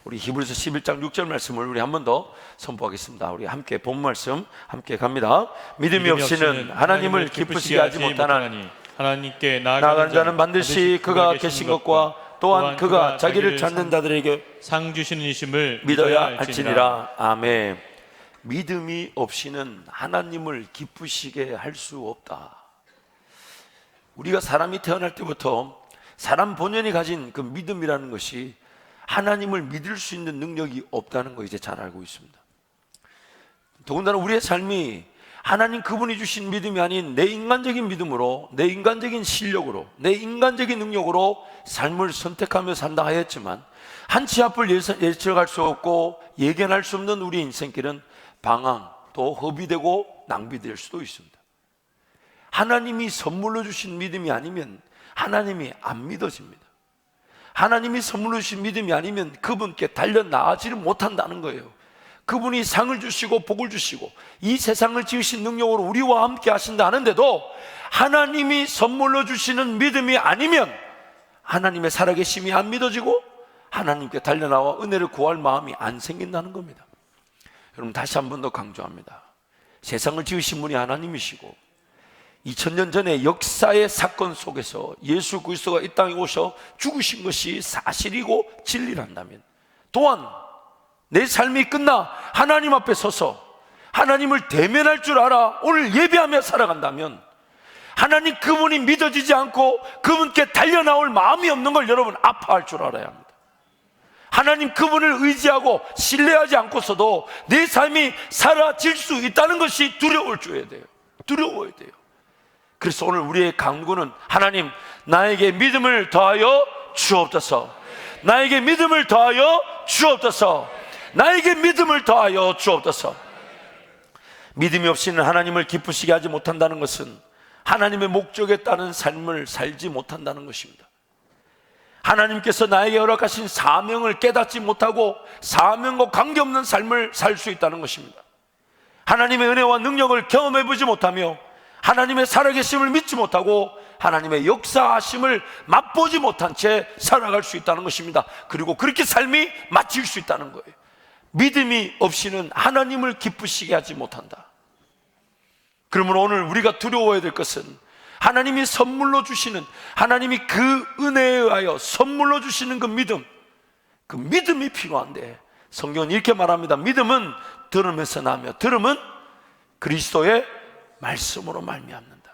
우리 히브리서 11장 6절 말씀을 우리 한 번 더 선포하겠습니다. 우리 함께 본 말씀 함께 갑니다. 믿음이 없이는 하나님을 기쁘시게 하지 못하나니 하나님께 나아가는 자는 반드시 그가 계신 것과 또한 그가 자기를 찾는 자들에게 상 주시는 이심을 믿어야 할지니라. 아멘. 믿음이 없이는 하나님을 기쁘시게 할 수 없다. 우리가 사람이 태어날 때부터 사람 본연이 가진 그 믿음이라는 것이 하나님을 믿을 수 있는 능력이 없다는 거 이제 잘 알고 있습니다. 더군다나 우리의 삶이 하나님 그분이 주신 믿음이 아닌 내 인간적인 믿음으로, 내 인간적인 실력으로, 내 인간적인 능력으로 삶을 선택하며 산다 하였지만 한치 앞을 예측할 수 없고 예견할 수 없는 우리 인생길은 방황 또 허비되고 낭비될 수도 있습니다. 하나님이 선물로 주신 믿음이 아니면 하나님이 안 믿어집니다. 하나님이 선물로 주신 믿음이 아니면 그분께 달려나가지를 못한다는 거예요. 그분이 상을 주시고 복을 주시고 이 세상을 지으신 능력으로 우리와 함께 하신다 하는데도 하나님이 선물로 주시는 믿음이 아니면 하나님의 살아계심이 안 믿어지고 하나님께 달려나와 은혜를 구할 마음이 안 생긴다는 겁니다. 여러분, 다시 한 번 더 강조합니다. 세상을 지으신 분이 하나님이시고 2000년 전에 역사의 사건 속에서 예수 그리스도가 이 땅에 오셔 죽으신 것이 사실이고 진리란다면, 또한 내 삶이 끝나 하나님 앞에 서서 하나님을 대면할 줄 알아 오늘 예배하며 살아간다면 하나님 그분이 믿어지지 않고 그분께 달려나올 마음이 없는 걸 여러분 아파할 줄 알아야 합니다. 하나님 그분을 의지하고 신뢰하지 않고서도 내 삶이 사라질 수 있다는 것이 두려울 줄 알아야 돼요. 두려워야 돼요. 그래서 오늘 우리의 간구는 하나님, 나에게 믿음을 더하여 주옵소서. 나에게 믿음을 더하여 주옵소서. 나에게 믿음을 더하여 주옵소서. 믿음이 없이는 하나님을 기쁘시게 하지 못한다는 것은 하나님의 목적에 따른 삶을 살지 못한다는 것입니다. 하나님께서 나에게 허락하신 사명을 깨닫지 못하고 사명과 관계없는 삶을 살 수 있다는 것입니다. 하나님의 은혜와 능력을 경험해보지 못하며 하나님의 살아계심을 믿지 못하고 하나님의 역사하심을 맛보지 못한 채 살아갈 수 있다는 것입니다. 그리고 그렇게 삶이 마칠 수 있다는 거예요. 믿음이 없이는 하나님을 기쁘시게 하지 못한다. 그러므로 오늘 우리가 두려워해야 될 것은 하나님이 선물로 주시는, 하나님이 그 은혜에 의하여 선물로 주시는 그 믿음이 필요한데, 성경은 이렇게 말합니다. 믿음은 들으면서 나며 들음은 그리스도의 말씀으로 말미암는다.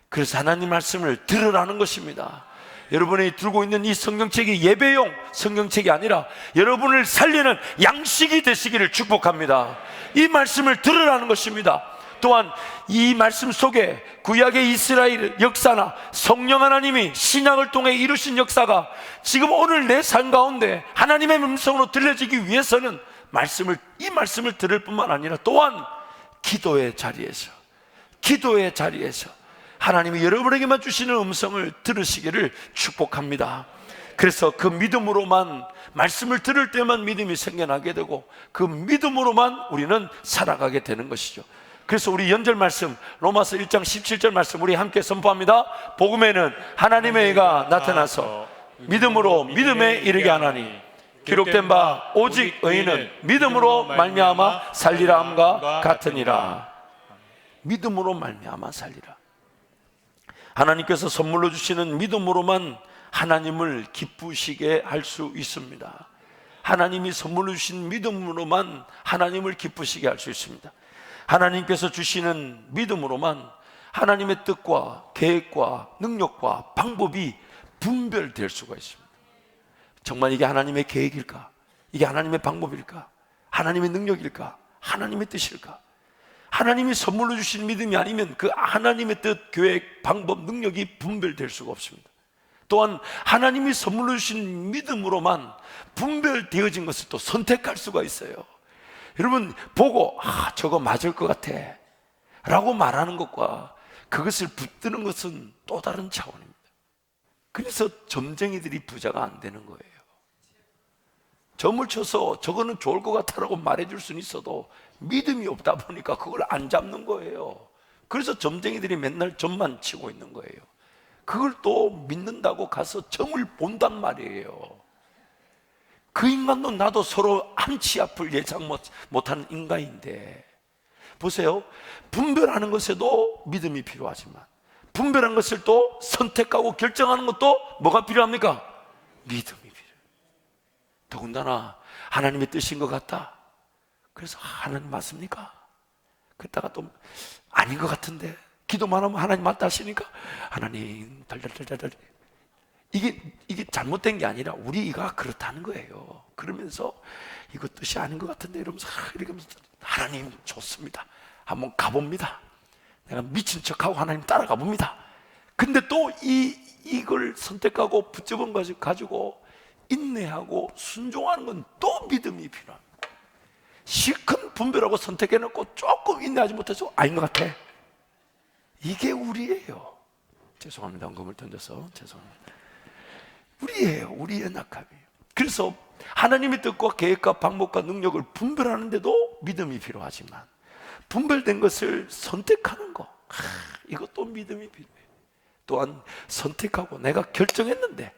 그래서 하나님 말씀을 들으라는 것입니다. 여러분이 들고 있는 이 성경책이 예배용 성경책이 아니라 여러분을 살리는 양식이 되시기를 축복합니다. 이 말씀을 들으라는 것입니다. 또한 이 말씀 속에 구약의 이스라엘 역사나 성령 하나님이 신약을 통해 이루신 역사가 지금 오늘 내 삶 가운데 하나님의 음성으로 들려지기 위해서는 이 말씀을 들을 뿐만 아니라 또한 기도의 자리에서 하나님이 여러분에게만 주시는 음성을 들으시기를 축복합니다. 그래서 그 믿음으로만, 말씀을 들을 때만 믿음이 생겨나게 되고 그 믿음으로만 우리는 살아가게 되는 것이죠. 그래서 우리 연절 말씀 로마서 1장 17절 말씀 우리 함께 선포합니다. 복음에는 하나님의 의가 나타나서 믿음으로 믿음에 이르게 하나니 기록된 바 오직 의인은 믿음으로 말미암아 살리라 함과 같으니라. 믿음으로 말미암아 살리라. 하나님께서 선물로 주시는 믿음으로만 하나님을 기쁘시게 할 수 있습니다. 하나님이 선물로 주신 믿음으로만 하나님을 기쁘시게 할 수 있습니다. 하나님께서 주시는 믿음으로만 하나님의 뜻과 계획과 능력과 방법이 분별될 수가 있습니다. 정말 이게 하나님의 계획일까? 이게 하나님의 방법일까? 하나님의 능력일까? 하나님의 뜻일까? 하나님이 선물로 주신 믿음이 아니면 그 하나님의 뜻, 계획, 방법, 능력이 분별될 수가 없습니다. 또한 하나님이 선물로 주신 믿음으로만 분별되어진 것을 또 선택할 수가 있어요. 여러분 보고 저거 맞을 것 같아 라고 말하는 것과 그것을 붙드는 것은 또 다른 차원입니다. 그래서 점쟁이들이 부자가 안 되는 거예요. 점을 쳐서 저거는 좋을 것 같다라고 말해줄 수는 있어도 믿음이 없다 보니까 그걸 안 잡는 거예요. 그래서 점쟁이들이 맨날 점만 치고 있는 거예요. 그걸 또 믿는다고 가서 점을 본단 말이에요. 그 인간도 나도 서로 한치 앞을 예상 못하는 인간인데, 보세요. 분별하는 것에도 믿음이 필요하지만, 분별한 것을 또 선택하고 결정하는 것도 뭐가 필요합니까? 믿음이 필요해요. 더군다나 하나님의 뜻인 것 같다. 그래서 하나님 맞습니까? 그러다가 또 아닌 것 같은데 기도만 하면 하나님 맞다 하시니까 하나님 덜덜덜덜. 이게 잘못된 게 아니라 우리가 그렇다는 거예요. 그러면서 이거 뜻이 아닌 것 같은데 이러면서 이렇게 하면서 하나님 좋습니다. 한번 가봅니다. 내가 미친 척하고 하나님 따라가 봅니다. 근데 또 이걸 선택하고 붙잡은 것을 가지고 인내하고 순종하는 건 또 믿음이 필요합니다. 실컷 분별하고 선택해놓고 조금 인내하지 못해서 아닌 것 같아. 이게 우리예요. 죄송합니다. 언금을 던져서 죄송합니다. 우리예요. 우리의 낙합이에요. 그래서 하나님의 뜻과 계획과 방법과 능력을 분별하는데도 믿음이 필요하지만, 분별된 것을 선택하는 거, 이것도 믿음이 필요해요. 또한 선택하고 내가 결정했는데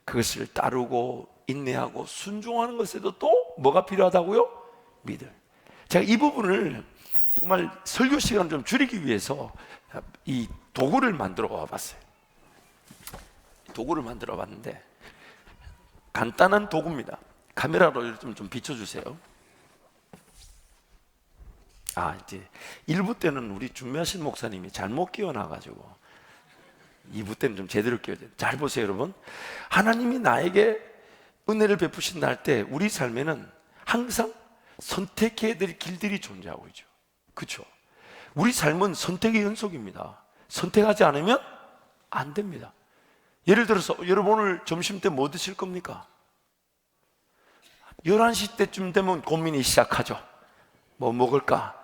그것을 따르고 인내하고 순종하는 것에도 또 뭐가 필요하다고요? 믿음. 제가 이 부분을 정말 설교 시간을 좀 줄이기 위해서 이 도구를 만들어 와봤어요. 도구를 만들어 봤는데 간단한 도구입니다. 카메라로 좀 비춰주세요. 이제 1부 때는 우리 준비하신 목사님이 잘못 끼워놔가지고 2부 때는 좀 제대로 끼워야 돼요. 잘 보세요, 여러분. 하나님이 나에게 은혜를 베푸신다 할 때 우리 삶에는 항상 선택해야 될 길들이 존재하고 있죠. 그렇죠? 우리 삶은 선택의 연속입니다. 선택하지 않으면 안 됩니다. 예를 들어서 여러분 오늘 점심 때 뭐 드실 겁니까? 11시 때쯤 되면 고민이 시작하죠. 뭐 먹을까?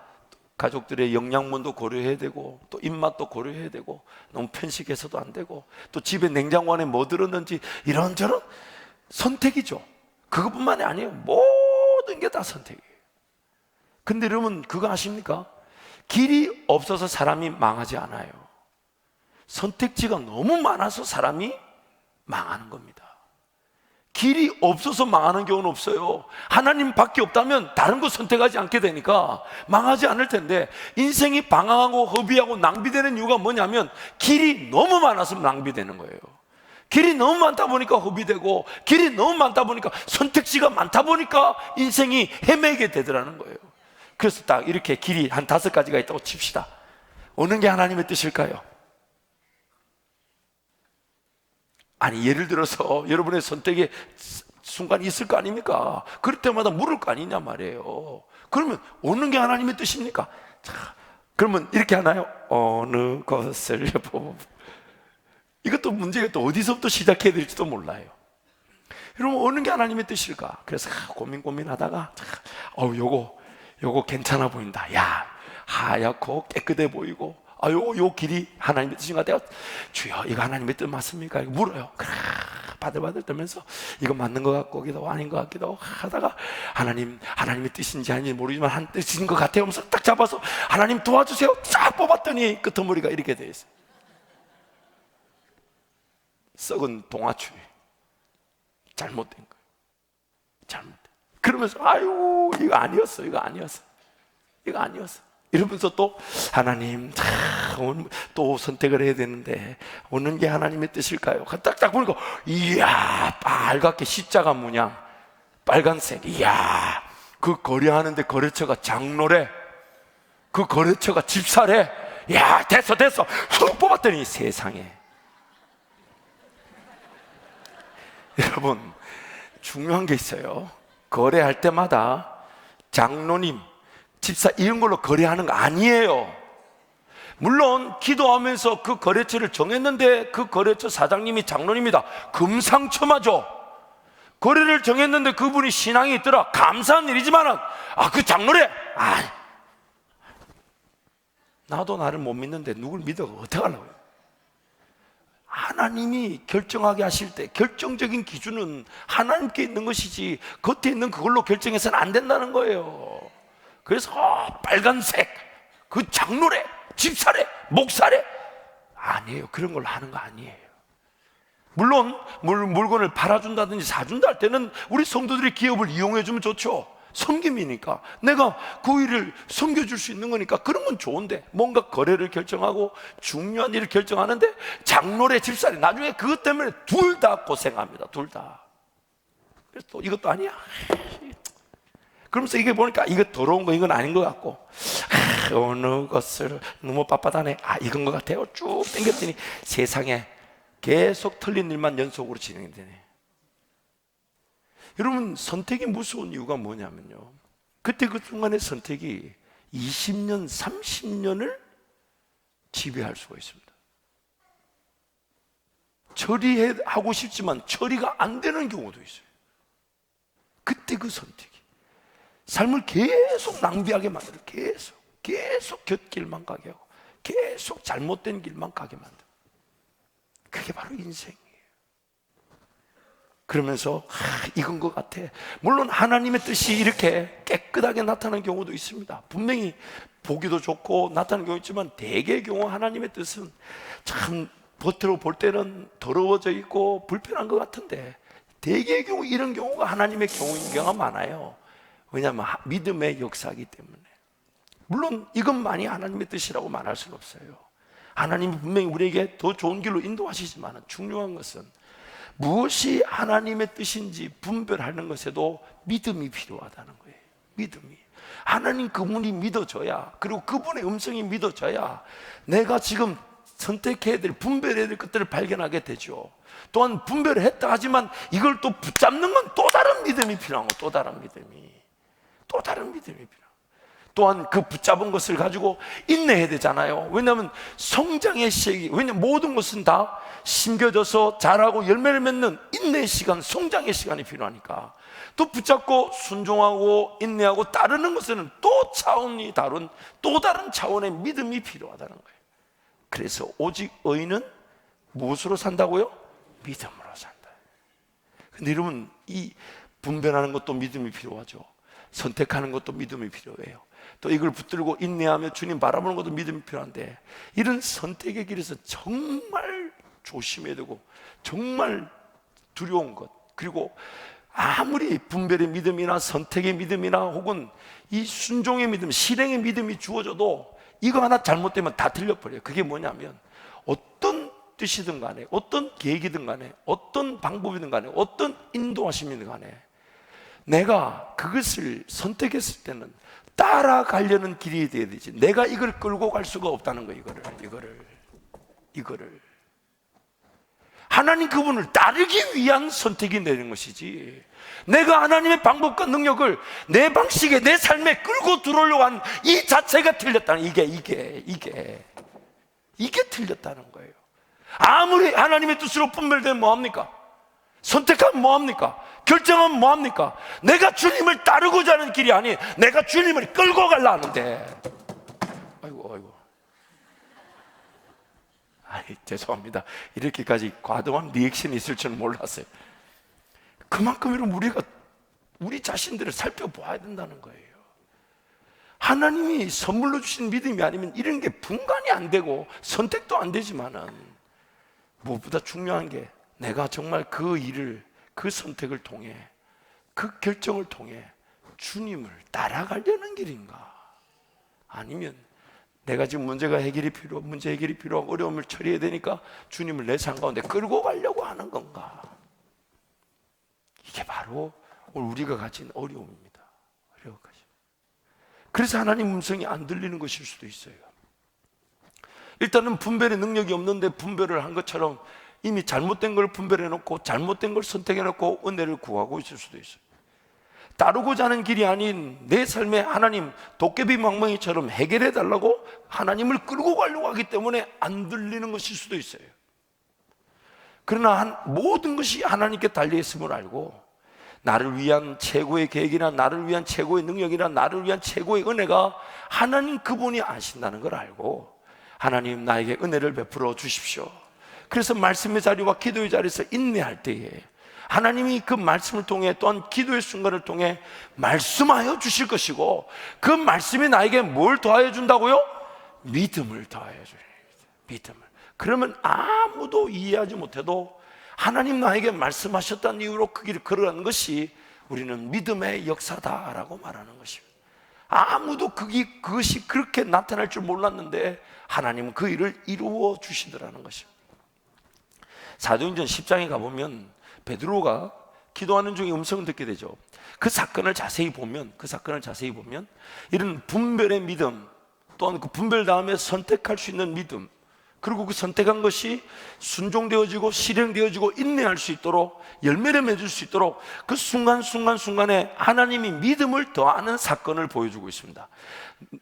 가족들의 영양분도 고려해야 되고 또 입맛도 고려해야 되고 너무 편식해서도 안 되고 또 집에 냉장고 안에 뭐 들었는지 이런저런 선택이죠. 그것뿐만이 아니에요. 모든 게 다 선택이에요. 근데 여러분 그거 아십니까? 길이 없어서 사람이 망하지 않아요. 선택지가 너무 많아서 사람이 망하는 겁니다. 길이 없어서 망하는 경우는 없어요. 하나님밖에 없다면 다른 거 선택하지 않게 되니까 망하지 않을 텐데, 인생이 방황하고 허비하고 낭비되는 이유가 뭐냐면 길이 너무 많아서 낭비되는 거예요. 길이 너무 많다 보니까 허비되고, 길이 너무 많다 보니까 선택지가 많다 보니까 인생이 헤매게 되더라는 거예요. 그래서 딱 이렇게 길이 한 5가지가 있다고 칩시다. 어느 게 하나님의 뜻일까요? 아니, 예를 들어서 여러분의 선택의 순간이 있을 거 아닙니까? 그럴 때마다 물을 거 아니냐 말이에요. 그러면 어느 게 하나님의 뜻입니까? 자, 그러면 이렇게 하나요? 어느 것을 보고. 이것도 문제가 또 어디서부터 시작해야 될지도 몰라요. 여러분 어느 게 하나님의 뜻일까? 그래서 고민하다가 요거 괜찮아 보인다. 야, 하얗고 깨끗해 보이고 요 길이 하나님의 뜻인가? 내가 주여 이거 하나님의 뜻 맞습니까? 이거 물어요. 바들바들 떨면서 이거 맞는 것 같기도 아닌 것 같기도 하다가 하나님의 뜻인지 아닌지 모르지만 한 뜻인 것 같아요 하면서 딱 잡아서 하나님 도와주세요 쫙 뽑았더니 끄트머리가 이렇게 돼 있어요. 썩은 동아추리. 잘못된 거예요. 잘못된. 그러면서 이거 아니었어. 이러면서 또 하나님 또 선택을 해야 되는데 어느 게 하나님의 뜻일까요? 딱 보니까 이야 빨갛게 십자가 문양 빨간색. 이야 그 거래하는데 거래처가 장로래. 그 거래처가 집사래. 야 됐어 훅 뽑았더니 세상에. 여러분 중요한 게 있어요. 거래할 때마다 장로님, 집사 이런 걸로 거래하는 거 아니에요. 물론 기도하면서 그 거래처를 정했는데 그 거래처 사장님이 장로님이다. 금상첨화죠. 거래를 정했는데 그분이 신앙이 있더라. 감사한 일이지만은 그 장로래. 나도 나를 못 믿는데 누굴 믿어 어떡하려고요? 하나님이 결정하게 하실 때 결정적인 기준은 하나님께 있는 것이지 겉에 있는 그걸로 결정해서는 안 된다는 거예요. 그래서 빨간색 그 장로래, 집사래, 목사래 아니에요. 그런 걸 하는 거 아니에요. 물론 물건을 팔아준다든지 사준다 할 때는 우리 성도들의 기업을 이용해주면 좋죠. 섬김이니까 내가 그 일을 섬겨줄 수 있는 거니까 그런 건 좋은데, 뭔가 거래를 결정하고 중요한 일을 결정하는데 장로래 집사리 나중에 그것 때문에 둘 다 고생합니다. 둘 다. 그래서 또 이것도 아니야. 그러면서 이게 보니까 이거 더러운 거 이건 아닌 것 같고, 어느 것을 너무 빳빳하네, 이건 것 같아요. 쭉 당겼더니 세상에 계속 틀린 일만 연속으로 진행이 되네. 여러분, 선택이 무서운 이유가 뭐냐면요, 그때 그 순간의 선택이 20년, 30년을 지배할 수가 있습니다. 처리하고 싶지만 처리가 안 되는 경우도 있어요. 그때 그 선택이 삶을 계속 낭비하게 만들어요. 계속 곁길만 가게 하고 계속 잘못된 길만 가게 만들어요. 그게 바로 인생이에요. 그러면서 이건 것 같아. 물론 하나님의 뜻이 이렇게 깨끗하게 나타나는 경우도 있습니다. 분명히 보기도 좋고 나타나는 경우 있지만, 대개의 경우 하나님의 뜻은 참 겉으로 볼 때는 더러워져 있고 불편한 것 같은데, 대개의 경우 이런 경우가 하나님의 경우인 경우가 많아요. 왜냐하면 믿음의 역사이기 때문에. 물론 이것만이 하나님의 뜻이라고 말할 수는 없어요. 하나님이 분명히 우리에게 더 좋은 길로 인도하시지만, 중요한 것은 무엇이 하나님의 뜻인지 분별하는 것에도 믿음이 필요하다는 거예요. 믿음이. 하나님 그분이 믿어져야, 그리고 그분의 음성이 믿어져야 내가 지금 선택해야 될, 분별해야 될 것들을 발견하게 되죠. 또한 분별을 했다 하지만 이걸 또 붙잡는 건 또 다른 믿음이 필요한 거, 또 다른 믿음이 필요하고, 또한 그 붙잡은 것을 가지고 인내해야 되잖아요. 왜냐하면 성장의 시기, 왜냐하면 모든 것은 다 심겨져서 자라고 열매를 맺는 인내의 시간, 성장의 시간이 필요하니까, 또 붙잡고 순종하고 인내하고 따르는 것에는 또 차원이 다른, 또 다른 차원의 믿음이 필요하다는 거예요. 그래서 오직 의인은 무엇으로 산다고요? 믿음으로 산다. 근데 여러분, 이 분별하는 것도 믿음이 필요하죠. 선택하는 것도 믿음이 필요해요. 또 이걸 붙들고 인내하며 주님 바라보는 것도 믿음이 필요한데, 이런 선택의 길에서 정말 조심해야 되고 정말 두려운 것, 그리고 아무리 분별의 믿음이나 선택의 믿음이나 혹은 이 순종의 믿음, 실행의 믿음이 주어져도 이거 하나 잘못되면 다 틀려버려요. 그게 뭐냐면, 어떤 뜻이든 간에, 어떤 계획이든 간에, 어떤 방법이든 간에, 어떤 인도하심이든 간에 내가 그것을 선택했을 때는 따라가려는 길이 되어야 되지, 내가 이걸 끌고 갈 수가 없다는 거예요. 이거를 하나님 그분을 따르기 위한 선택이 내는 것이지, 내가 하나님의 방법과 능력을 내 방식에, 내 삶에 끌고 들어오려고 한 이 자체가 틀렸다는, 이게 틀렸다는 거예요. 아무리 하나님의 뜻으로 분별되면 뭐합니까? 선택하면 뭐합니까? 결정하면 뭐합니까? 내가 주님을 따르고자 하는 길이 아닌 내가 주님을 끌고 가려 하는데, 아이고 죄송합니다. 이렇게까지 과도한 리액션이 있을 줄은 몰랐어요. 그만큼 우리가 우리 자신들을 살펴봐야 된다는 거예요. 하나님이 선물로 주신 믿음이 아니면 이런 게 분간이 안 되고 선택도 안 되지만은, 무엇보다 중요한 게 내가 정말 그 일을, 그 선택을 통해, 그 결정을 통해 주님을 따라가려는 길인가, 아니면 내가 지금 문제 해결이 필요하고 어려움을 처리해야 되니까 주님을 내 삶 가운데 끌고 가려고 하는 건가. 이게 바로 우리가 가진 어려움입니다. 그래서 하나님 음성이 안 들리는 것일 수도 있어요. 일단은 분별의 능력이 없는데 분별을 한 것처럼 이미 잘못된 걸 분별해 놓고 잘못된 걸 선택해 놓고 은혜를 구하고 있을 수도 있어요. 따르고자 하는 길이 아닌 내 삶에 하나님 도깨비 망망이처럼 해결해 달라고 하나님을 끌고 가려고 하기 때문에 안 들리는 것일 수도 있어요. 그러나 모든 것이 하나님께 달려있음을 알고, 나를 위한 최고의 계획이나 나를 위한 최고의 능력이나 나를 위한 최고의 은혜가 하나님 그분이 아신다는 걸 알고, 하나님 나에게 은혜를 베풀어 주십시오. 그래서 말씀의 자리와 기도의 자리에서 인내할 때에 하나님이 그 말씀을 통해, 또한 기도의 순간을 통해 말씀하여 주실 것이고, 그 말씀이 나에게 뭘 더하여 준다고요? 믿음을 더하여 줘요. 믿음을. 그러면 아무도 이해하지 못해도 하나님 나에게 말씀하셨다는 이유로 그 길을 걸어가는 것이 우리는 믿음의 역사다라고 말하는 것입니다. 아무도 그것이 그렇게 나타날 줄 몰랐는데 하나님은 그 일을 이루어 주시더라는 것입니다. 사도행전 10장에 가보면 베드로가 기도하는 중에 음성을 듣게 되죠. 그 사건을 자세히 보면 이런 분별의 믿음, 또한 그 분별 다음에 선택할 수 있는 믿음, 그리고 그 선택한 것이 순종되어지고 실행되어지고 인내할 수 있도록, 열매를 맺을 수 있도록 그 순간순간에 하나님이 믿음을 더하는 사건을 보여주고 있습니다.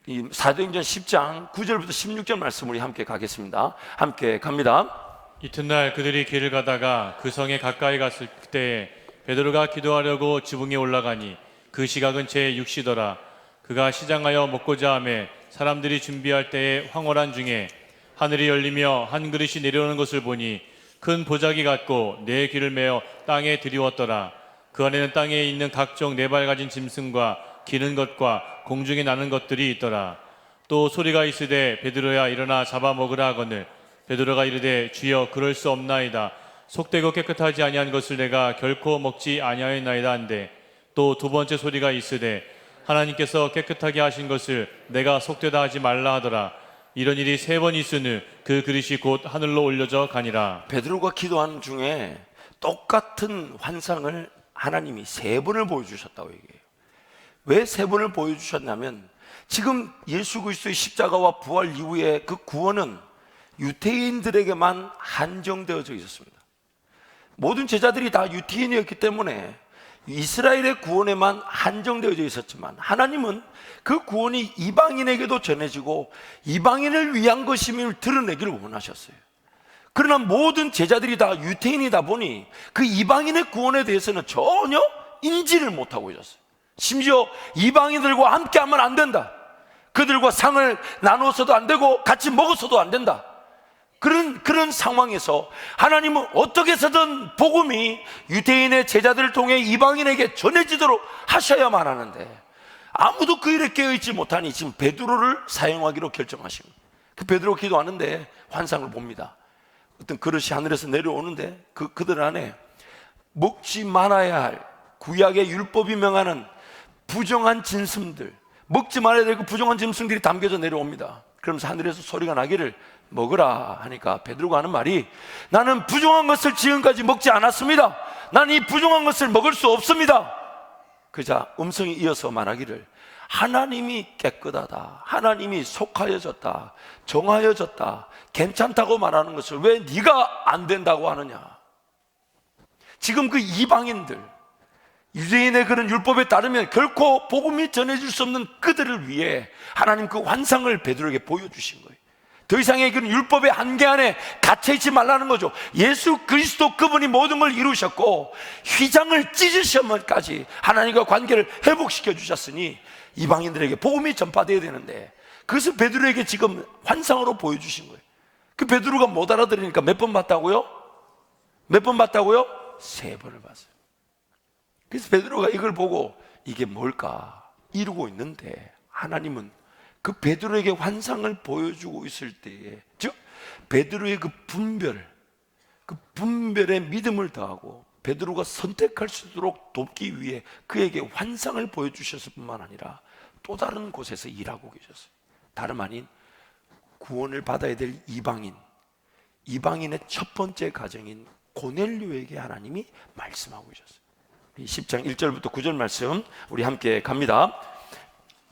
이 사도행전 10장 9절부터 16절 말씀 우리 함께 가겠습니다. 함께 갑니다. 이튿날 그들이 길을 가다가 그 성에 가까이 갔을 때에 베드로가 기도하려고 지붕에 올라가니 그 시각은 제 6시더라. 그가 시장하여 먹고자 하매 사람들이 준비할 때에 황홀한 중에 하늘이 열리며 한 그릇이 내려오는 것을 보니 큰 보자기 같고 네 귀를 메어 땅에 들이웠더라. 그 안에는 땅에 있는 각종 네 발 가진 짐승과 기는 것과 공중에 나는 것들이 있더라. 또 소리가 있으되 베드로야 일어나 잡아먹으라 하거늘 베드로가 이르되 주여 그럴 수 없나이다. 속되고 깨끗하지 아니한 것을 내가 결코 먹지 아니하였나이다 한데 또 두 번째 소리가 있으되 하나님께서 깨끗하게 하신 것을 내가 속되다 하지 말라 하더라. 이런 일이 세 번 있으니 그 그릇이 곧 하늘로 올려져 가니라. 베드로가 기도하는 중에 똑같은 환상을 하나님이 세 번을 보여주셨다고 얘기해요. 왜 세 번을 보여주셨냐면 지금 예수 그리스도의 십자가와 부활 이후에 그 구원은 유대인들에게만 한정되어져 있었습니다. 모든 제자들이 다 유대인이었기 때문에 이스라엘의 구원에만 한정되어져 있었지만 하나님은 그 구원이 이방인에게도 전해지고 이방인을 위한 것임을 드러내기를 원하셨어요. 그러나 모든 제자들이 다 유대인이다 보니 그 이방인의 구원에 대해서는 전혀 인지를 못하고 있었어요. 심지어 이방인들과 함께하면 안 된다, 그들과 상을 나누어서도 안 되고 같이 먹어서도 안 된다, 그런 상황에서 하나님은 어떻게 해서든 복음이 유대인의 제자들을 통해 이방인에게 전해지도록 하셔야만 하는데 아무도 그 일에 깨어있지 못하니 지금 베드로를 사용하기로 결정하신 거예요. 그 베드로 기도하는데 환상을 봅니다. 어떤 그릇이 하늘에서 내려오는데 그들 안에 먹지 말아야 할 구약의 율법이 명하는 부정한 짐승들, 먹지 말아야 될 그 부정한 짐승들이 담겨져 내려옵니다. 그러면서 하늘에서 소리가 나기를 먹으라 하니까 베드로가 하는 말이 나는 부정한 것을 지금까지 먹지 않았습니다. 나는 이 부정한 것을 먹을 수 없습니다. 그자 음성이 이어서 말하기를 하나님이 깨끗하다, 하나님이 속하여졌다, 정하여졌다, 괜찮다고 말하는 것을 왜 네가 안 된다고 하느냐. 지금 그 이방인들, 유대인의 그런 율법에 따르면 결코 복음이 전해질 수 없는 그들을 위해 하나님 그 환상을 베드로에게 보여주신 거예요. 더 이상의 그런 율법의 한계 안에 갇혀있지 말라는 거죠. 예수 그리스도 그분이 모든 걸 이루셨고 휘장을 찢으시면까지 하나님과 관계를 회복시켜 주셨으니 이방인들에게 복음이 전파되어야 되는데 그것을 베드로에게 지금 환상으로 보여주신 거예요. 그 베드로가 못 알아들으니까 몇 번 봤다고요? 몇 번 봤다고요? 3번을 봤어요. 그래서 베드로가 이걸 보고 이게 뭘까 이루고 있는데 하나님은 그 베드로에게 환상을 보여주고 있을 때에, 즉 베드로의 그 분별의 믿음을 더하고 베드로가 선택할 수 있도록 돕기 위해 그에게 환상을 보여주셨을 뿐만 아니라 또 다른 곳에서 일하고 계셨어요. 다름 아닌 구원을 받아야 될 이방인의 첫 번째 가정인 고넬료에게 하나님이 말씀하고 계셨어요. 10장 1절부터 9절 말씀 우리 함께 갑니다.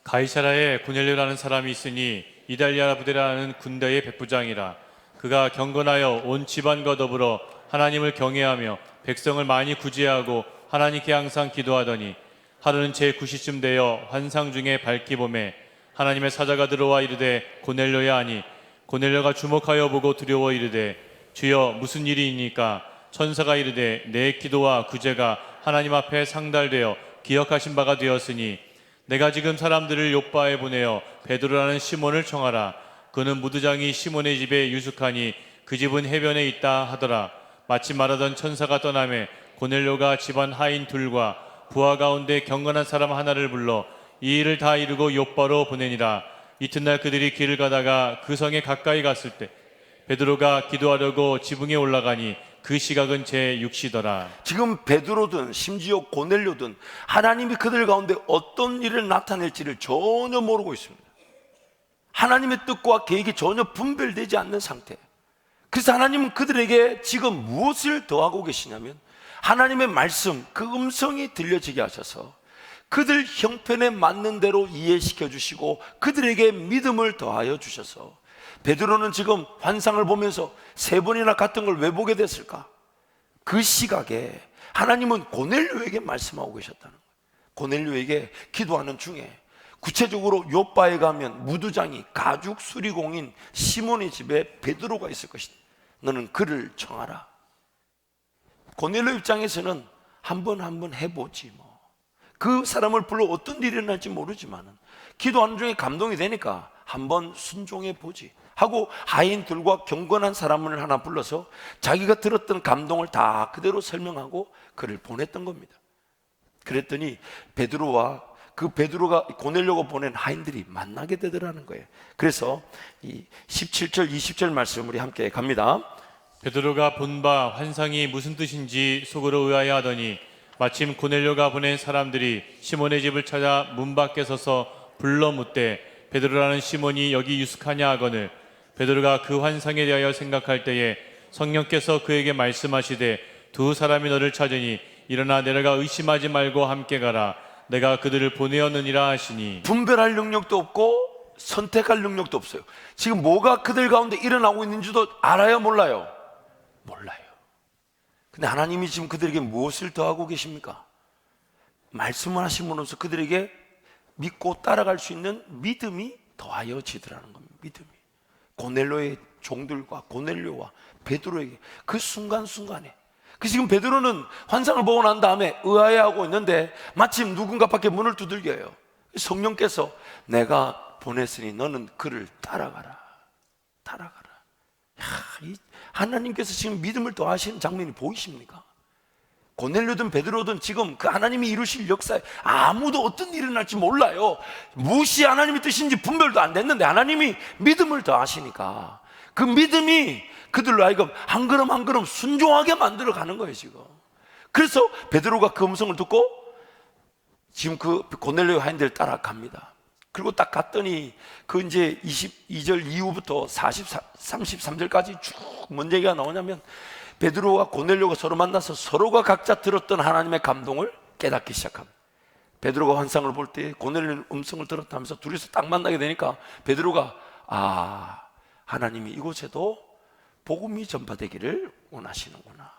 가이사라에 고넬료라는 사람이 있으니 이달리아 부대라는 군대의 백부장이라. 그가 경건하여 온 집안과 더불어 하나님을 경외하며 백성을 많이 구제하고 하나님께 항상 기도하더니 하루는 제9시쯤 되어 환상 중에 밝기 봄에 하나님의 사자가 들어와 이르되 고넬료야 하니 고넬료가 주목하여 보고 두려워 이르되 주여 무슨 일이니까? 천사가 이르되 내 기도와 구제가 하나님 앞에 상달되어 기억하신 바가 되었으니 내가 지금 사람들을 요빠에 보내어 베드로라는 시몬을 청하라. 그는 무두장이 시몬의 집에 유숙하니 그 집은 해변에 있다 하더라. 마침 말하던 천사가 떠나매 고넬료가 집안 하인 둘과 부하 가운데 경건한 사람 하나를 불러 이 일을 다 이루고 요빠로 보내니라. 이튿날 그들이 길을 가다가 그 성에 가까이 갔을 때 베드로가 기도하려고 지붕에 올라가니 그 시각은 제 6시더라. 지금 베드로든 심지어 고넬료든 하나님이 그들 가운데 어떤 일을 나타낼지를 전혀 모르고 있습니다. 하나님의 뜻과 계획이 전혀 분별되지 않는 상태. 그래서 하나님은 그들에게 지금 무엇을 더하고 계시냐면 하나님의 말씀, 그 음성이 들려지게 하셔서 그들 형편에 맞는 대로 이해시켜 주시고 그들에게 믿음을 더하여 주셔서 베드로는 지금 환상을 보면서 3번이나 같은 걸 왜 보게 됐을까? 그 시각에 하나님은 고넬료에게 말씀하고 계셨다는 거예요. 고넬료에게 기도하는 중에 구체적으로 요바에 가면 무두장이 가죽 수리공인 시몬의 집에 베드로가 있을 것이다. 너는 그를 청하라. 고넬료 입장에서는 한 번 해보지 뭐. 그 사람을 불러 어떤 일이 일어날지 모르지만 기도하는 중에 감동이 되니까 한번 순종해 보지 하고 하인들과 경건한 사람을 하나 불러서 자기가 들었던 감동을 다 그대로 설명하고 그를 보냈던 겁니다. 그랬더니 베드로가 고넬료가 보낸 하인들이 만나게 되더라는 거예요. 그래서 이 17절 20절 말씀 우리 함께 갑니다. 베드로가 본 바 환상이 무슨 뜻인지 속으로 의아해하더니 마침 고넬료가 보낸 사람들이 시몬의 집을 찾아 문 밖에 서서 불러 묻되 베드로라는 시몬이 여기 유숙하냐 하거늘 베드로가 그 환상에 대하여 생각할 때에 성령께서 그에게 말씀하시되 두 사람이 너를 찾으니 일어나 내려가 의심하지 말고 함께 가라 내가 그들을 보내었느니라 하시니. 분별할 능력도 없고 선택할 능력도 없어요. 지금 뭐가 그들 가운데 일어나고 있는지도 알아요, 몰라요? 몰라요. 근데 하나님이 지금 그들에게 무엇을 더하고 계십니까? 말씀을 하심으로써 그들에게 믿고 따라갈 수 있는 믿음이 더하여지더라는 겁니다. 믿음이. 고넬료의 종들과 고넬료와 베드로에게 그 순간순간에. 그 지금 베드로는 환상을 보고 난 다음에 의아해하고 있는데 마침 누군가 밖에 문을 두들겨요. 성령께서 내가 보냈으니 너는 그를 따라가라. 따라가라. 하나님께서 지금 믿음을 더하시는 장면이 보이십니까? 고넬료든 베드로든 지금 그 하나님이 이루실 역사에 아무도 어떤 일이 일어날지 몰라요. 무엇이 하나님의 뜻인지 분별도 안 됐는데 하나님이 믿음을 더하시니까 그 믿음이 그들로 하여금 한 걸음 한 걸음 순종하게 만들어 가는 거예요 지금. 그래서 베드로가 그 음성을 듣고 지금 그 고넬료 하인들 따라갑니다. 그리고 딱 갔더니 그 이제 22절 이후부터 33절까지 쭉 뭔 얘기가 나오냐면 베드로와 고넬료가 서로 만나서 서로가 각자 들었던 하나님의 감동을 깨닫기 시작합니다. 베드로가 환상을 볼 때 고넬료는 음성을 들었다면서 둘이서 딱 만나게 되니까 베드로가 하나님이 이곳에도 복음이 전파되기를 원하시는구나.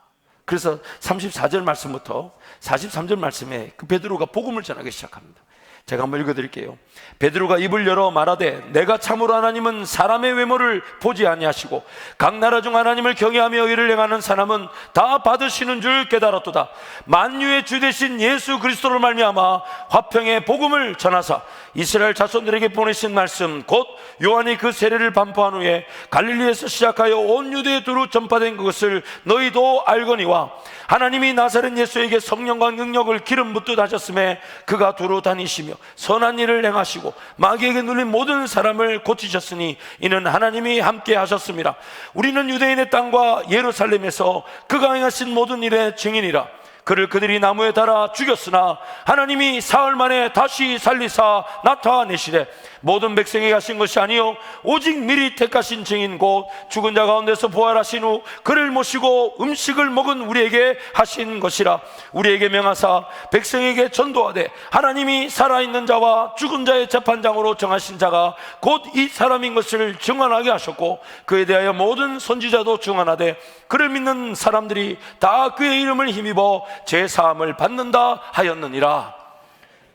그래서 34절 말씀부터 43절 말씀에 그 베드로가 복음을 전하기 시작합니다. 제가 한번 읽어드릴게요. 베드로가 입을 열어 말하되 내가 참으로 하나님은 사람의 외모를 보지 아니하시고 각 나라 중 하나님을 경외하며 의를 행하는 사람은 다 받으시는 줄 깨달았도다. 만유의 주 되신 예수 그리스도를 말미암아 화평의 복음을 전하사 이스라엘 자손들에게 보내신 말씀 곧 요한이 그 세례를 반포한 후에 갈릴리에서 시작하여 온 유대에 두루 전파된 그것을 너희도 알거니와 하나님이 나사렛 예수에게 성령과 능력을 기름 붓듯 하셨음에 그가 두루 다니시며 선한 일을 행하시고 마귀에게 눌린 모든 사람을 고치셨으니 이는 하나님이 함께 하셨습니다. 우리는 유대인의 땅과 예루살렘에서 그가 행하신 모든 일의 증인이라. 그를 그들이 나무에 달아 죽였으나 하나님이 사흘 만에 다시 살리사 나타내시되 모든 백성에게 하신 것이 아니요 오직 미리 택하신 증인 곧 죽은 자 가운데서 부활하신 후 그를 모시고 음식을 먹은 우리에게 하신 것이라. 우리에게 명하사 백성에게 전도하되 하나님이 살아있는 자와 죽은 자의 재판장으로 정하신 자가 곧 이 사람인 것을 증언하게 하셨고 그에 대하여 모든 선지자도 증언하되 그를 믿는 사람들이 다 그의 이름을 힘입어 제사함을 받는다 하였느니라.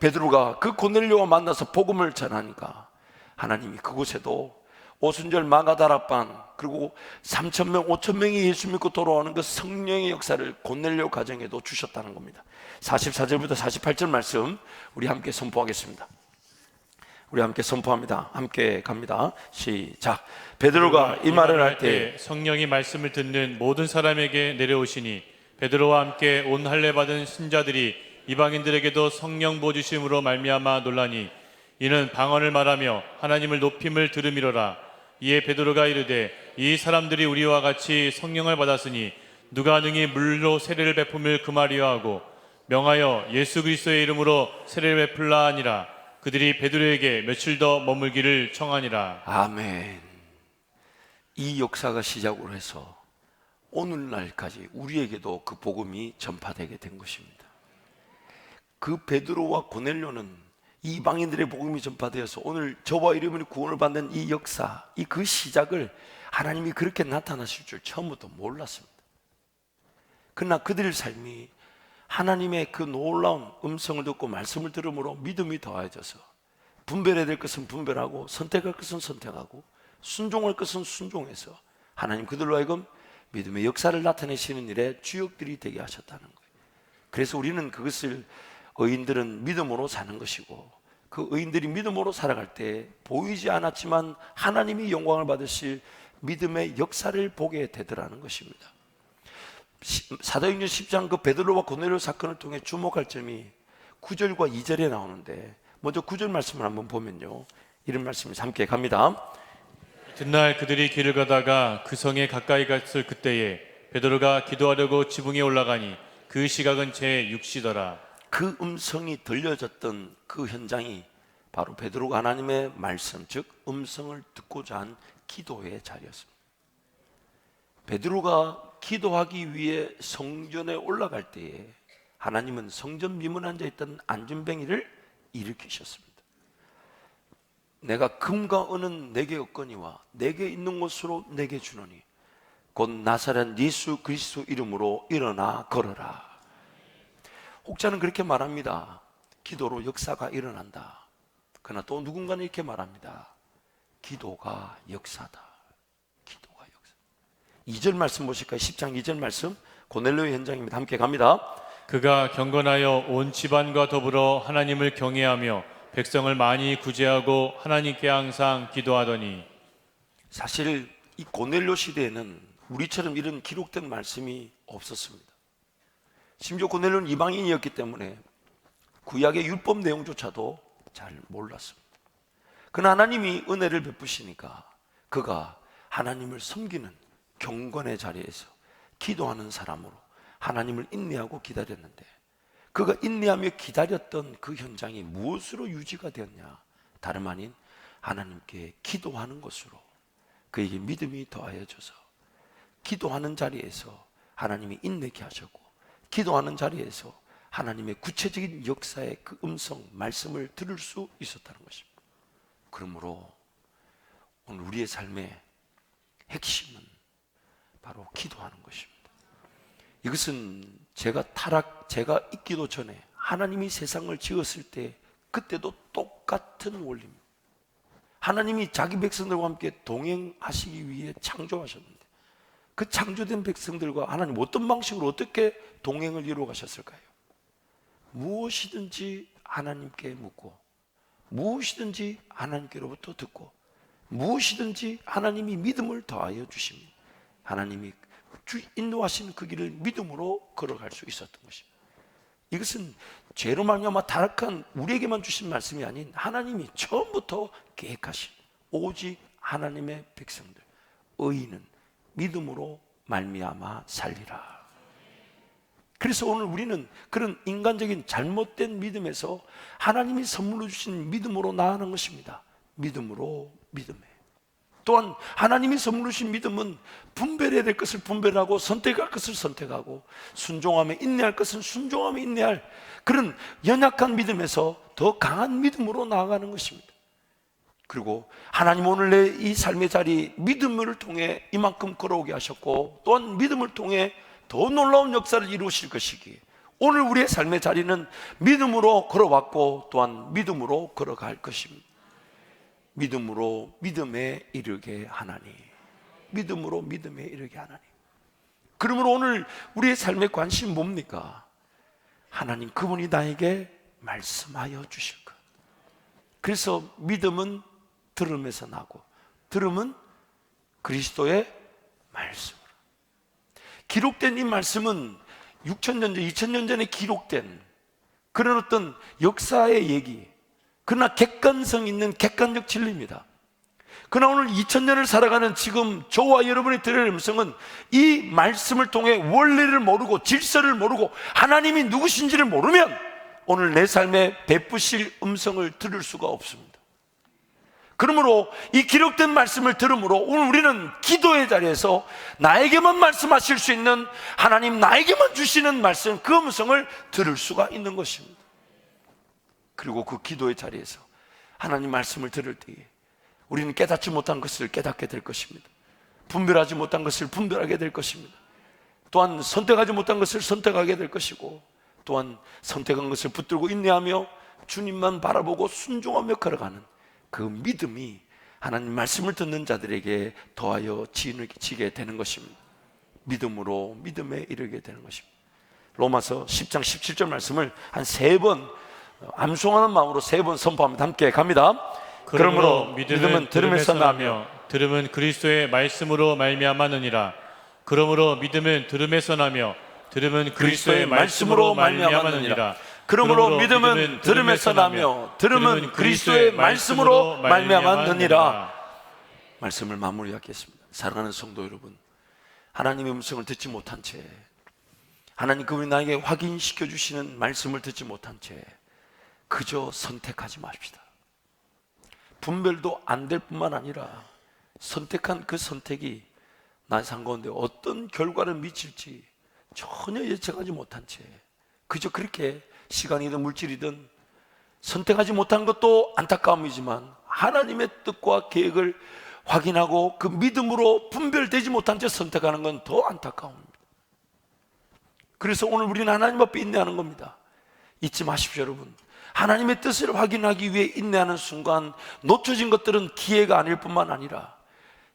베드로가 그 고넬료와 만나서 복음을 전하니까 하나님이 그곳에도 오순절 마가다락방 그리고 3,000명 5,000명이 예수 믿고 돌아오는 그 성령의 역사를 고넬료 가정에도 주셨다는 겁니다. 44절부터 48절 말씀 우리 함께 선포하겠습니다. 우리 함께 선포합니다. 함께 갑니다. 시작. 베드로가 이 말을 할 때 성령이 말씀을 듣는 모든 사람에게 내려오시니 베드로와 함께 온 할례 받은 신자들이 이방인들에게도 성령 부어주심으로 말미암아 놀라니 이는 방언을 말하며 하나님을 높임을 들음이로라. 이에 베드로가 이르되 이 사람들이 우리와 같이 성령을 받았으니 누가 능히 물로 세례를 베품을 금하리요 하고 명하여 예수 그리스도의 이름으로 세례를 베풀라 하니라. 그들이 베드로에게 며칠 더 머물기를 청하니라. 아멘. 이 역사가 시작으로 해서 오늘날까지 우리에게도 그 복음이 전파되게 된 것입니다. 그 베드로와 고넬료는 이방인들의 복음이 전파되어서 오늘 저와 여러분이 구원을 받는 이 역사, 이 그 시작을 하나님이 그렇게 나타나실 줄 처음부터 몰랐습니다. 그러나 그들의 삶이 하나님의 그 놀라운 음성을 듣고 말씀을 들음으로 믿음이 더해져서 분별해야 될 것은 분별하고 선택할 것은 선택하고 순종할 것은 순종해서 하나님 그들로 하여금 믿음의 역사를 나타내시는 일에 주역들이 되게 하셨다는 거예요. 그래서 우리는 그것을 의인들은 믿음으로 사는 것이고 그 의인들이 믿음으로 살아갈 때 보이지 않았지만 하나님이 영광을 받으실 믿음의 역사를 보게 되더라는 것입니다. 사도행전 10장 그 베드로와 고넬료 사건을 통해 주목할 점이 9절과 2절에 나오는데 먼저 9절 말씀을 한번 보면요, 이런 말씀을 함께 갑니다. 이튿날 그들이 길을 가다가 그 성에 가까이 갔을 그때에 베드로가 기도하려고 지붕에 올라가니 그 시각은 제6시더라. 그 음성이 들려졌던 그 현장이 바로 베드로가 하나님의 말씀, 즉 음성을 듣고자 한 기도의 자리였습니다. 베드로가 기도하기 위해 성전에 올라갈 때에 하나님은 성전 미문 앉아 있던 안진뱅이를 일으키셨습니다. 내가 금과 은은 내게 없거니와 내게 있는 것으로 내게 주노니 곧 나사렛 예수 그리스도 이름으로 일어나 걸어라. 혹자는 그렇게 말합니다. 기도로 역사가 일어난다. 그러나 또 누군가는 이렇게 말합니다. 기도가 역사다. 기도가 역사. 2절 말씀 보실까요? 10장 2절 말씀, 고넬료의 현장입니다. 함께 갑니다. 그가 경건하여 온 집안과 더불어 하나님을 경외하며 백성을 많이 구제하고 하나님께 항상 기도하더니. 사실 이 고넬료 시대에는 우리처럼 이런 기록된 말씀이 없었습니다. 심지어 고넬료는 이방인이었기 때문에 구약의 율법 내용조차도 잘 몰랐습니다. 그러나 하나님이 은혜를 베푸시니까 그가 하나님을 섬기는 경건의 자리에서 기도하는 사람으로 하나님을 인내하고 기다렸는데, 그가 인내하며 기다렸던 그 현장이 무엇으로 유지가 되었냐? 다름 아닌 하나님께 기도하는 것으로 그에게 믿음이 더하여져서 기도하는 자리에서 하나님이 인내케 하셨고, 기도하는 자리에서 하나님의 구체적인 역사의 그 음성, 말씀을 들을 수 있었다는 것입니다. 그러므로 오늘 우리의 삶의 핵심은 바로 기도하는 것입니다. 이것은 제가 있기도 전에 하나님이 세상을 지었을 때 그때도 똑같은 원리입니다. 하나님이 자기 백성들과 함께 동행하시기 위해 창조하셨는데 그 창조된 백성들과 하나님 어떤 방식으로 어떻게 동행을 이루어 가셨을까요? 무엇이든지 하나님께 묻고 무엇이든지 하나님께로부터 듣고 무엇이든지 하나님이 믿음을 더하여 주십니다. 하나님이 인도하시는 그 길을 믿음으로 걸어갈 수 있었던 것입니다. 이것은 죄로 말미암아 타락한 우리에게만 주신 말씀이 아닌 하나님이 처음부터 계획하신 오직 하나님의 백성들, 의인은 믿음으로 말미암아 살리라. 그래서 오늘 우리는 그런 인간적인 잘못된 믿음에서 하나님이 선물로 주신 믿음으로 나아가는 것입니다. 믿음으로 믿음에. 또한 하나님이 선물로 주신 믿음은 분별해야 될 것을 분별하고 선택할 것을 선택하고 순종하며 인내할 것은 순종하며 인내할 그런 연약한 믿음에서 더 강한 믿음으로 나아가는 것입니다. 그리고 하나님 오늘 내 이 삶의 자리 믿음을 통해 이만큼 걸어오게 하셨고 또한 믿음을 통해 더 놀라운 역사를 이루실 것이기에 오늘 우리의 삶의 자리는 믿음으로 걸어왔고 또한 믿음으로 걸어갈 것입니다. 믿음으로 믿음에 이르게 하나니, 믿음으로 믿음에 이르게 하나니. 그러므로 오늘 우리의 삶의 관심 뭡니까? 하나님 그분이 나에게 말씀하여 주실 것. 그래서 믿음은 들음에서 나고 들음은 그리스도의 말씀으로. 기록된 이 말씀은 6,000년 전, 2,000년 전에 기록된 그런 어떤 역사의 얘기, 그러나 객관성 있는 객관적 진리입니다. 그러나 오늘 2000년을 살아가는 지금 저와 여러분이 들을 음성은 이 말씀을 통해 원리를 모르고 질서를 모르고 하나님이 누구신지를 모르면 오늘 내 삶에 베푸실 음성을 들을 수가 없습니다. 그러므로 이 기록된 말씀을 들음으로 오늘 우리는 기도의 자리에서 나에게만 말씀하실 수 있는, 하나님 나에게만 주시는 말씀, 그 음성을 들을 수가 있는 것입니다. 그리고 그 기도의 자리에서 하나님 말씀을 들을 때에 우리는 깨닫지 못한 것을 깨닫게 될 것입니다. 분별하지 못한 것을 분별하게 될 것입니다. 또한 선택하지 못한 것을 선택하게 될 것이고, 또한 선택한 것을 붙들고 인내하며 주님만 바라보고 순종하며 걸어가는 그 믿음이 하나님 말씀을 듣는 자들에게 더하여 지게 되는 것입니다. 믿음으로 믿음에 이르게 되는 것입니다. 로마서 10장 17절 말씀을 한 3번 암송하는 마음으로 3번 선포합니다. 함께 갑니다. 그러므로 믿음은 들음에서 나며 들음은 그리스도의 말씀으로 말미암았느니라. 그러므로 믿음은 들음에서 나며 들음은 그리스도의 말씀으로 말미암았느니라. 그러므로 믿음은 들음에서 나며 들음은 그리스도의 말씀으로 말미암았느니라. 말씀을 마무리하겠습니다. 사랑하는 성도 여러분, 하나님의 음성을 듣지 못한 채, 하나님 그분이 나에게 확인시켜 주시는 말씀을 듣지 못한 채 그저 선택하지 마십시다. 분별도 안 될 뿐만 아니라 선택한 그 선택이 나의 삶 가운데 어떤 결과를 미칠지 전혀 예측하지 못한 채 그저 그렇게 시간이든 물질이든 선택하지 못한 것도 안타까움이지만 하나님의 뜻과 계획을 확인하고 그 믿음으로 분별되지 못한 채 선택하는 건 더 안타까움입니다. 그래서 오늘 우리는 하나님 앞에 인내하는 겁니다. 잊지 마십시오, 여러분. 하나님의 뜻을 확인하기 위해 인내하는 순간 놓쳐진 것들은 기회가 아닐 뿐만 아니라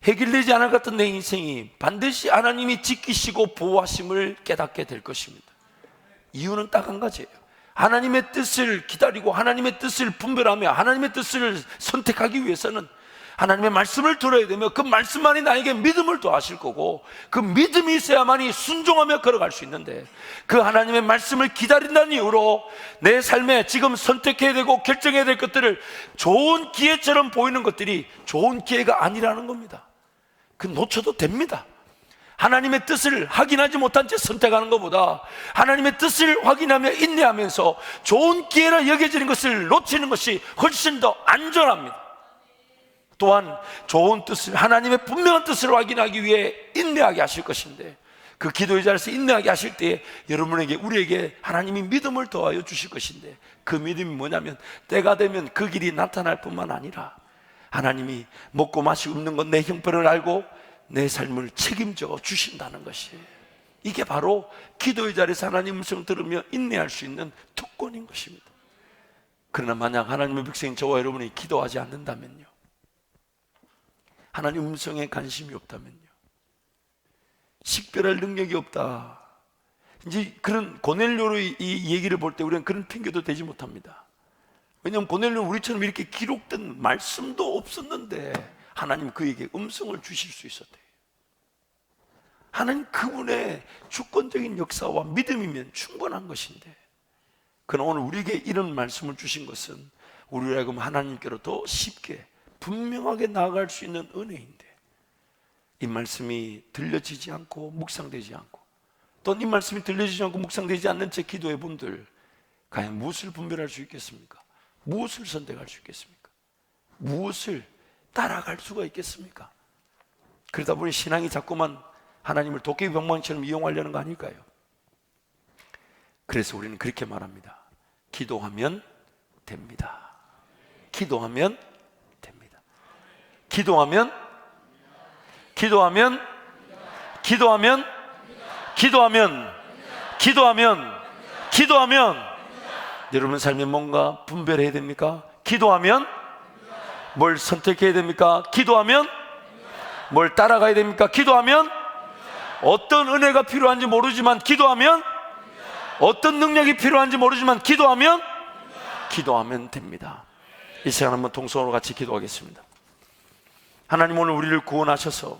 해결되지 않을 것 같은 내 인생이 반드시 하나님이 지키시고 보호하심을 깨닫게 될 것입니다. 이유는 딱 한 가지예요. 하나님의 뜻을 기다리고 하나님의 뜻을 분별하며 하나님의 뜻을 선택하기 위해서는 하나님의 말씀을 들어야 되며 그 말씀만이 나에게 믿음을 더하실 거고 그 믿음이 있어야만이 순종하며 걸어갈 수 있는데, 그 하나님의 말씀을 기다린다는 이유로 내 삶에 지금 선택해야 되고 결정해야 될 것들을 좋은 기회처럼 보이는 것들이 좋은 기회가 아니라는 겁니다. 그 놓쳐도 됩니다. 하나님의 뜻을 확인하지 못한 채 선택하는 것보다 하나님의 뜻을 확인하며 인내하면서 좋은 기회라 여겨지는 것을 놓치는 것이 훨씬 더 안전합니다. 또한 좋은 뜻을, 하나님의 분명한 뜻을 확인하기 위해 인내하게 하실 것인데, 그 기도의 자리에서 인내하게 하실 때에 여러분에게, 우리에게 하나님이 믿음을 더하여 주실 것인데, 그 믿음이 뭐냐면 때가 되면 그 길이 나타날 뿐만 아니라 하나님이 먹고 마시고 없는 건 내 형편을 알고 내 삶을 책임져 주신다는 것이에요. 이게 바로 기도의 자리에서 하나님 음성 들으며 인내할 수 있는 특권인 것입니다. 그러나 만약 하나님의 백성인 저와 여러분이 기도하지 않는다면요, 하나님 음성에 관심이 없다면요, 식별할 능력이 없다, 이제 그런 고넬료의 이 얘기를 볼 때 우리는 그런 핑계도 대지 못합니다. 왜냐하면 고넬료는 우리처럼 이렇게 기록된 말씀도 없었는데 하나님 그에게 음성을 주실 수 있었대요. 하나님 그분의 주권적인 역사와 믿음이면 충분한 것인데, 그러나 오늘 우리에게 이런 말씀을 주신 것은 우리로 하여금 하나님께로 더 쉽게 분명하게 나아갈 수 있는 은혜인데, 이 말씀이 들려지지 않고 묵상되지 않고, 또 이 말씀이 들려지지 않고 묵상되지 않는 제 기도의 분들, 과연 무엇을 분별할 수 있겠습니까? 무엇을 선택할 수 있겠습니까? 무엇을 따라갈 수가 있겠습니까? 그러다 보니 신앙이 자꾸만 하나님을 도깨비 방망이처럼 이용하려는 거 아닐까요? 그래서 우리는 그렇게 말합니다. 기도하면 됩니다. 기도하면 됩니다. 기도하면 기도하면 기도하면 기도하면 기도하면 기도하면 여러분 삶에 뭔가 분별해야 됩니까? 기도하면 뭘 선택해야 됩니까? 기도하면 뭘 따라가야 됩니까? 기도하면 어떤 은혜가 필요한지 모르지만 기도하면, 어떤 능력이 필요한지 모르지만 기도하면 됩니다. 이 시간 한번 동성으로 같이 기도하겠습니다. 하나님, 오늘 우리를 구원하셔서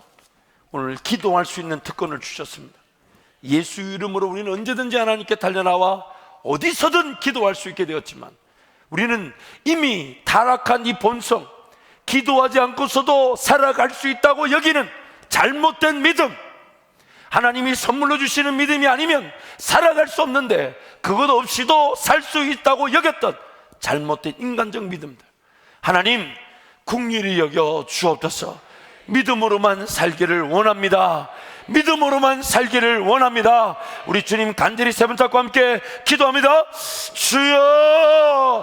오늘 기도할 수 있는 특권을 주셨습니다. 예수 이름으로 우리는 언제든지 하나님께 달려나와 어디서든 기도할 수 있게 되었지만, 우리는 이미 타락한 이 본성, 기도하지 않고서도 살아갈 수 있다고 여기는 잘못된 믿음, 하나님이 선물로 주시는 믿음이 아니면 살아갈 수 없는데 그것 없이도 살 수 있다고 여겼던 잘못된 인간적 믿음들, 하나님 긍휼히 여겨 주옵소서. 믿음으로만 살기를 원합니다. 믿음으로만 살기를 원합니다. 우리 주님 간절히 세 번 잡고 함께 기도합니다. 주여